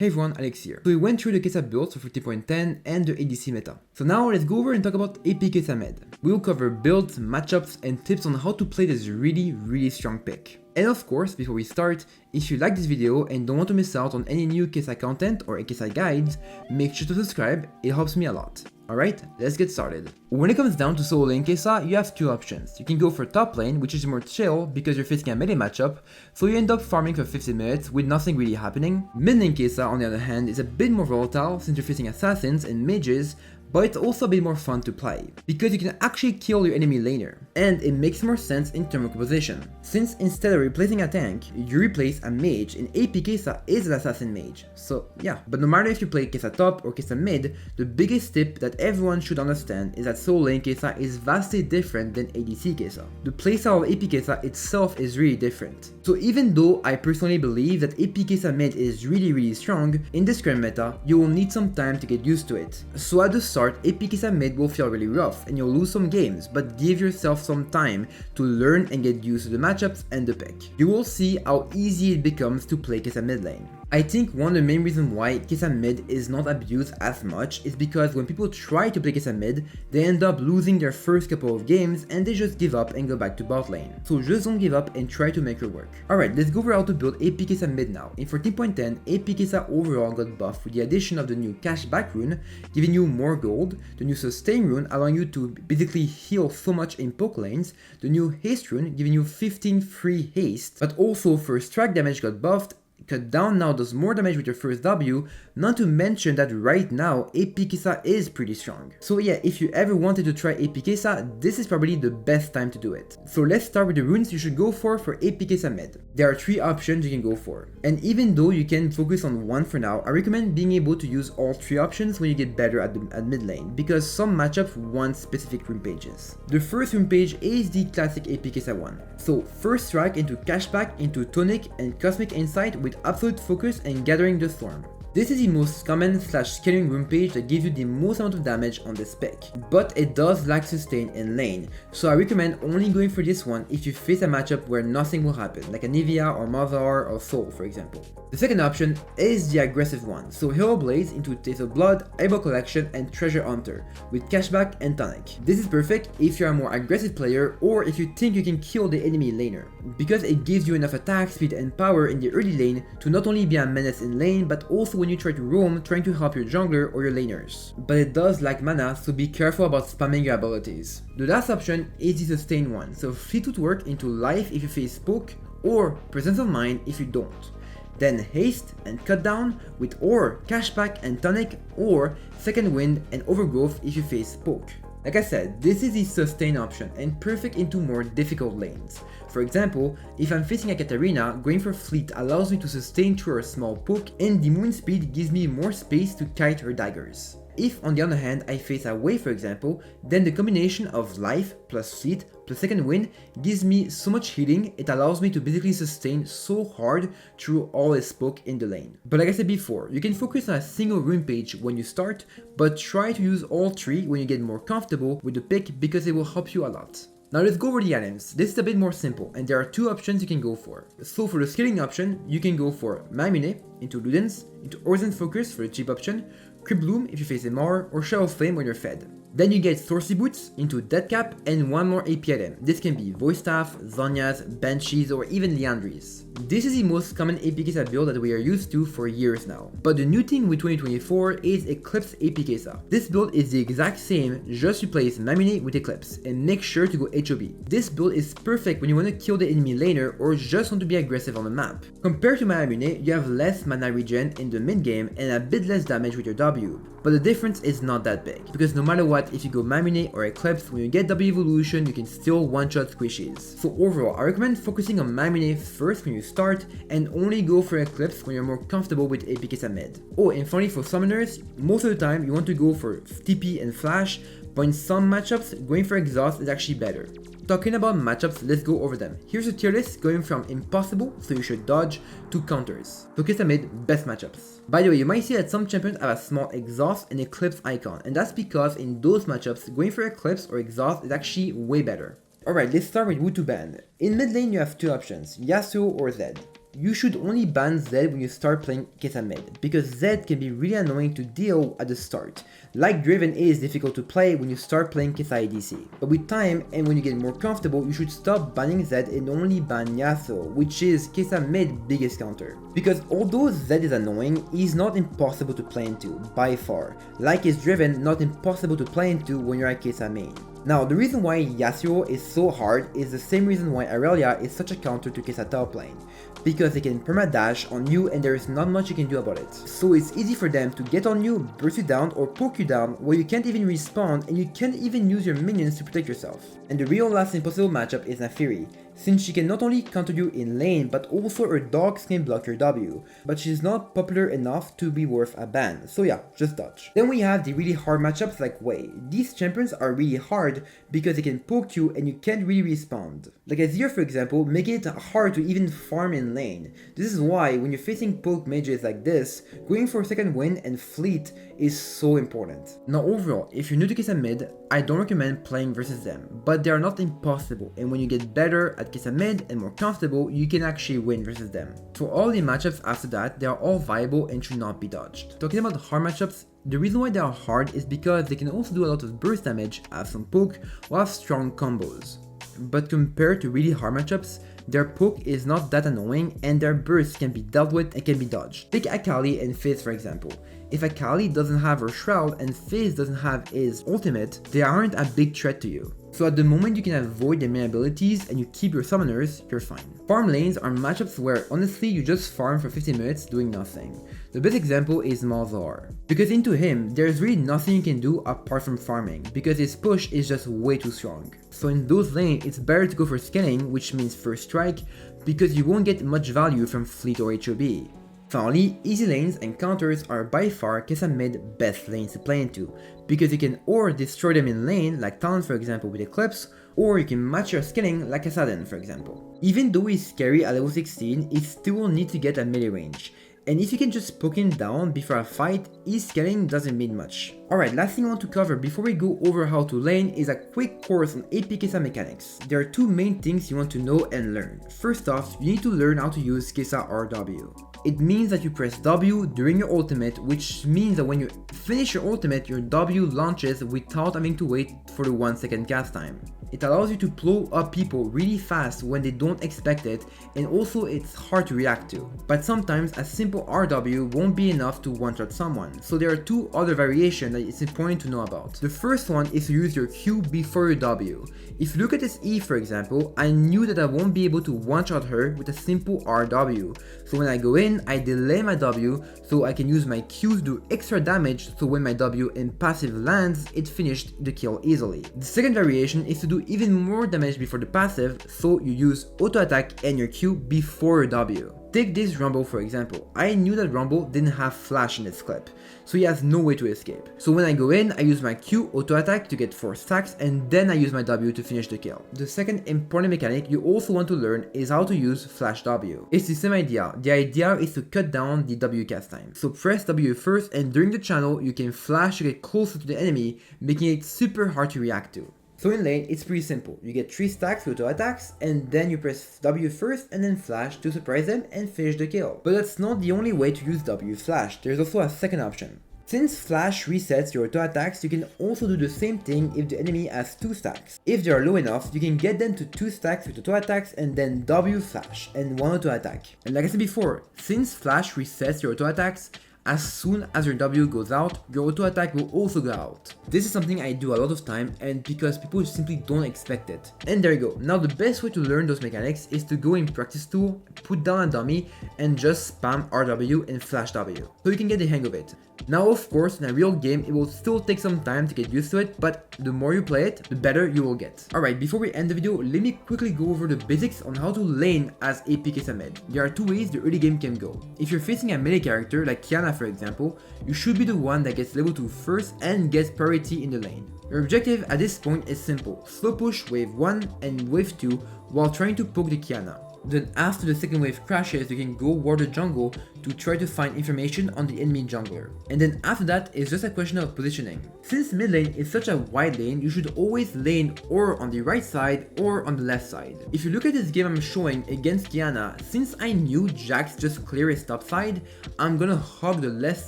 Hey everyone, Alex here. So we went through the Kaisa builds for 50.10 and the ADC meta. So now let's go over and talk about AP Kaisa Med. We will cover builds, matchups, and tips on how to play this really strong pick. And of course, before we start, if you like this video and don't want to miss out on any new Kaisa content or Kaisa guides, make sure to subscribe, it helps me a lot. Alright, let's get started. When it comes down to solo lane Kaisa, you have two options. You can go for top lane, which is more chill because you're facing a melee matchup, so you end up farming for 15 minutes with nothing really happening. Mid lane Kaisa, on the other hand, is a bit more volatile since you're facing assassins and mages, but it's also a bit more fun to play, because you can actually kill your enemy laner, and it makes more sense in terms of composition, since instead of replacing a tank, you replace a mage, and AP Kaisa is an assassin mage, so yeah. But no matter if you play Kaisa top or Kaisa mid, the biggest tip that everyone should understand is that solo lane Kaisa is vastly different than ADC Kaisa. The playstyle of AP Kaisa itself is really different. So even though I personally believe that AP Kaisa mid is really strong, in this current meta, you will need some time to get used to it. So at the start, AP Kaisa mid will feel really rough and you'll lose some games, but give yourself some time to learn and get used to the matchups and the pick. You will see how easy it becomes to play Kaisa mid lane. I think one of the main reasons why Kaisa mid is not abused as much is because when people try to play Kaisa mid, they end up losing their first couple of games and they just give up and go back to bot lane. So just don't give up and try to make it work. Alright, let's go over how to build AP Kaisa mid now. In 14.10, AP Kaisa overall got buffed with the addition of the new cashback rune, giving you more gold, the new sustain rune allowing you to basically heal so much in poke lanes, the new haste rune giving you 15 free haste, but also first strike damage got buffed. Cut down now does more damage with your first W, not to mention that right now AP Kaisa is pretty strong. So yeah, if you ever wanted to try AP Kaisa, this is probably the best time to do it. So let's start with the runes you should go for AP Kaisa mid. There are 3 options you can go for, and even though you can focus on one for now, I recommend being able to use all 3 options when you get better at mid lane, because some matchups want specific rune pages. The first rune page is the classic AP Kaisa one. So first strike into cashback into tonic and cosmic insight with absolute focus and gathering the storm. This is the most common / scaling rune page that gives you the most amount of damage on this pick, but it does lack sustain in lane, so I recommend only going for this one if you face a matchup where nothing will happen, like Anivia or Mazar or Soul for example. The second option is the aggressive one, so Hero Blaze into Taste of Blood, Eyeball Collection and Treasure Hunter, with cashback and tonic. This is perfect if you're a more aggressive player or if you think you can kill the enemy laner, because it gives you enough attack speed and power in the early lane to not only be a menace in lane, but also when you try to roam trying to help your jungler or your laners. But it does lack mana, so be careful about spamming your abilities. The last option is the sustain one, so Fleetwood Work into life if you face poke, or presence of mind if you don't. Then haste and cut down with or cashback and tonic, or second wind and overgrowth if you face poke. Like I said, this is the sustain option and perfect into more difficult lanes. For example, if I'm facing a Katarina, going for fleet allows me to sustain through a small poke, and the moon speed gives me more space to kite her daggers. If on the other hand I face a Wave for example, then the combination of life plus fleet plus second wind gives me so much healing, it allows me to basically sustain so hard through all his poke in the lane. But like I said before, you can focus on a single rune page when you start, but try to use all 3 when you get more comfortable with the pick because it will help you a lot. Now let's go over the items. This is a bit more simple and there are 2 options you can go for. So for the scaling option, you can go for Mamine into Ludens, into Orzen Focus for the cheap option, Crypt Bloom if you face MR, or Shadow Flame when you're fed. Then you get Sorcy Boots into Deadcap and one more AP item. This can be Voice Staff, Zhonya's, Banshees, or even Liandry's. This is the most common AP Kaisa build that we are used to for years now. But the new thing with 2024 is Eclipse AP Kaisa. This build is the exact same, just replace Mamine with Eclipse and make sure to go HOB. This build is perfect when you want to kill the enemy laner or just want to be aggressive on the map. Compared to Mamine, you have less mana regen in the mid game and a bit less damage with your W. But the difference is not that big, because no matter what, if you go Mamine or Eclipse, when you get W evolution, you can still one-shot squishies. So overall, I recommend focusing on Mamine first when you start, and only go for Eclipse when you're more comfortable with AP Kaisa mid. Oh, and finally for summoners, most of the time you want to go for TP and Flash, but in some matchups, going for Exhaust is actually better. Talking about matchups, let's go over them. Here's a tier list going from impossible, so you should dodge, to counters. So Kaisa mid, best matchups. By the way, you might see that some champions have a small Exhaust and Eclipse icon, and that's because in those matchups, going for Eclipse or Exhaust is actually way better. Alright, let's start with who to ban. In mid lane you have 2 options, Yasuo or Zed. You should only ban Zed when you start playing Kaisa mid, because Zed can be really annoying to deal at the start. Like Driven is difficult to play when you start playing Kaisa ADC. But with time and when you get more comfortable, you should stop banning Zed and only ban Yasuo, which is Kaisa mid's biggest counter. Because although Zed is annoying, he's not impossible to play into, by far. Like is Driven not impossible to play into when you're at Kaisa main. Now, the reason why Yasuo is so hard is the same reason why Aurelia is such a counter to Kaisa top lane. Because they can perma-dash on you and there is not much you can do about it. So it's easy for them to get on you, burst you down or poke you down where you can't even respawn and you can't even use your minions to protect yourself. And the real last impossible matchup is Naafiri, since she can not only counter you in lane but also her dogs can block your W, but she's not popular enough to be worth a ban, so yeah, just dodge. Then we have the really hard matchups like Wei. These champions are really hard because they can poke you and you can't really respond. Like Azir for example, making it hard to even farm in lane. This is why when you're facing poke mages like this, going for second wind and fleet is so important. Now overall, if you're new to Kaisa mid, I don't recommend playing versus them, but they are not impossible, and when you get better at Kaisa mid and more comfortable, you can actually win versus them. For all the matchups after that, they are all viable and should not be dodged. Talking about hard matchups, the reason why they are hard is because they can also do a lot of burst damage, have some poke, or have strong combos. But compared to really hard matchups, their poke is not that annoying and their burst can be dealt with and can be dodged. Take Akali and Fizz for example. If Akali doesn't have her Shroud and Fizz doesn't have his ultimate, they aren't a big threat to you. So at the moment you can avoid their main abilities and you keep your summoners, you're fine. Farm lanes are matchups where honestly you just farm for 50 minutes doing nothing. The best example is Malzahar. Because into him, there's really nothing you can do apart from farming, because his push is just way too strong. So in those lanes, it's better to go for scaling, which means first strike, because you won't get much value from fleet or HOB. Finally, easy lanes and counters are by far Kaisa mid best lanes to play into, because you can or destroy them in lane like Talon for example with Eclipse, or you can match your scaling like Kassadin for example. Even though he's scary at level 16, he still will need to get a melee range. And if you can just poke him down before a fight, his scaling doesn't mean much. Alright, last thing I want to cover before we go over how to lane is a quick course on AP Kaisa mechanics. There are two main things you want to know and learn. First off, you need to learn how to use Kaisa RW. It means that you press W during your ultimate, which means that when you finish your ultimate, your W launches without having to wait for the 1 second cast time. It allows you to blow up people really fast when they don't expect it, and also it's hard to react to. But sometimes a simple RW won't be enough to one-shot someone, so there are two other variations that it's important to know about. The first one is to use your Q before your W. If you look at this E for example, I knew that I won't be able to one-shot her with a simple RW, so when I go in, I delay my W so I can use my Q to do extra damage, so when my W in passive lands, it finished the kill easily. The second variation is to do even more damage before the passive, so you use auto attack and your Q before your W. Take this Rumble for example. I knew that Rumble didn't have flash in this clip, so he has no way to escape. So when I go in, I use my Q auto attack to get 4 stacks and then I use my W to finish the kill. The second important mechanic you also want to learn is how to use flash W. It's the same idea. The idea is to cut down the W cast time. So press W first and during the channel you can flash to get closer to the enemy, making it super hard to react to. So in lane, it's pretty simple. You get 3 stacks with auto attacks, and then you press W first and then flash to surprise them and finish the kill. But that's not the only way to use W flash, there's also a second option. Since flash resets your auto attacks, you can also do the same thing if the enemy has 2 stacks. If they are low enough, you can get them to 2 stacks with auto attacks and then W flash and 1 auto attack. And like I said before, since flash resets your auto attacks, as soon as your W goes out, your auto attack will also go out. This is something I do a lot of time and because people simply don't expect it. And there you go. Now the best way to learn those mechanics is to go in practice tool, put down a dummy and just spam RW and flash W, so you can get the hang of it. Now of course in a real game it will still take some time to get used to it, but the more you play it, the better you will get. Alright, before we end the video, let me quickly go over the basics on how to lane as AP Kaisa mid. There are 2 ways the early game can go. If you're facing a melee character like Kiana for example, you should be the one that gets level 2 first and gets priority in the lane. Your objective at this point is simple, slow push wave 1 and wave 2 while trying to poke the Kiana. Then after the second wave crashes, you can go ward the jungle to try to find information on the enemy jungler. And then after that, it's just a question of positioning. Since mid lane is such a wide lane, you should always lane or on the right side or on the left side. If you look at this game I'm showing against Qiyana, since I knew Jax just clear his top side, I'm gonna hog the left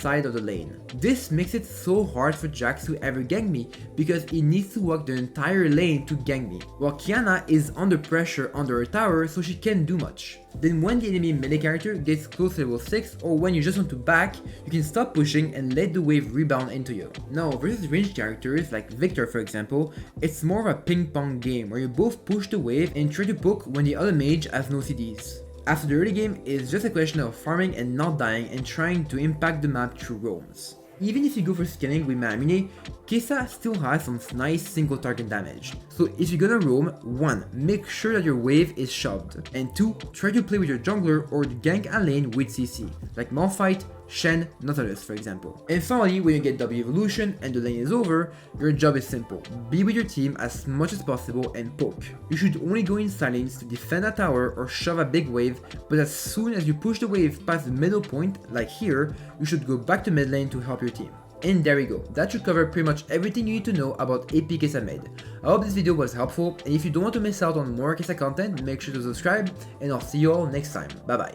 side of the lane. This makes it so hard for Jax to ever gank me because he needs to walk the entire lane to gank me, while Qiyana is under pressure under her tower so she can't do much. Then when the enemy melee character gets close to level 6 or when you just want to back, you can stop pushing and let the wave rebound into you. Now versus ranged characters like Victor for example, it's more of a ping pong game where you both push the wave and try to poke when the other mage has no CDs. After the early game, it's just a question of farming and not dying and trying to impact the map through roams. Even if you go for scaling with Manamine, Kaisa still has some nice single target damage. So if you're gonna roam, 1. Make sure that your wave is shoved, and 2. Try to play with your jungler or gank a lane with CC, like Malphite, Shen, Nautilus for example. And finally, when you get W evolution and the lane is over, your job is simple. Be with your team as much as possible and poke. You should only go in silence to defend a tower or shove a big wave, but as soon as you push the wave past the middle point, like here, you should go back to mid lane to help your team. And there we go, that should cover pretty much everything you need to know about AP Kaisa mid. I hope this video was helpful, and if you don't want to miss out on more Kaisa content, make sure to subscribe, and I'll see you all next time. Bye bye.